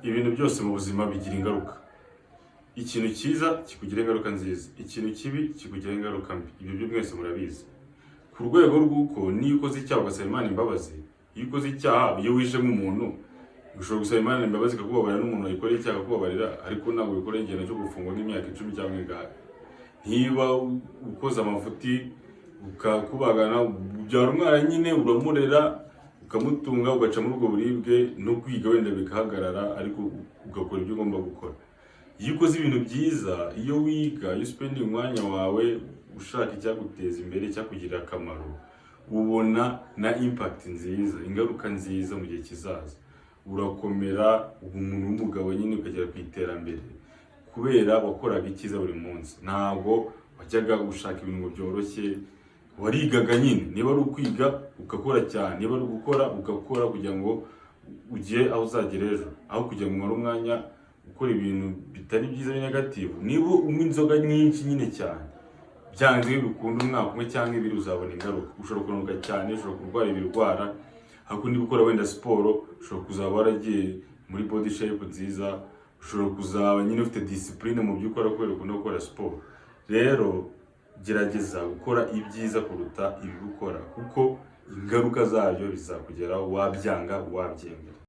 ibintu byose mu buzima bigira ingaruka. Ikintu cyiza kikugira ingaruka nziza, ikintu kibi kikugira ingaruka mbi. Ibyo byo mwese murabizi. Ku rwego rw'uko niyo ukoze icyaha ugasaba Imana imbabazi, iyo ukoze icyaha iyo wishe nk'umuntu ushobora gusaba Imana imbabazi ikakubabarira, n'umuntu wayikoreye icyaha akakubabarira, ariko ntabwo wikoreye igihano cyo gufungwa nk'imyaka 10 cyangwa ingahe. Niba ukoze amafuti ukakubagana, ubyara umwana nyine uramurera ukamutunga, ugaca muri ubwo buribwe, no kwiga wenda bikahagarara, ariko ugakora ibyo ugomba gukora. Iyo ukoze ibintu byiza, iyo wiga, iyo spending umwanya wawe ushaka icyaguteza imbere, cyakugirira akamaro, ubona na impact nziza, ingaruka nziza mu gihe kizaza. Urakomera, uba umuntu w'umugabo nyine, ukagera ku iterambere kubera wakoraga icyiza buri munsi. Ntabwo wajyaga gushaka ibintu byoroshye, warigaga nyine. Niba ari ukwiga ugakora cyane, niba ari gukora ugakora kugira ngo ugire aho uzagera ejo, aho kugira ngo umare umwanya gukora ibintu bitari byiza negative. Niba unywa inzoga nyinshi nyine cyane, byanze bikunda umwaka umwe cyangwa ibiri uzabona ingaruka. Ushobora kunanuka cyane, ushobora kurwara ibirwara. Ariko niba ukora wenda siporo, ushobora kuzaba waragiye muri body shape nziza, ushobora kuzaba nyine ufite discipline mu byo ukora kubera ukunda gukora siporo. Rero gerageza gukora ibyiza kuruta ibi ukora, kuko ingaruka zabyo bizakugeraho, wabyanga wabyemera.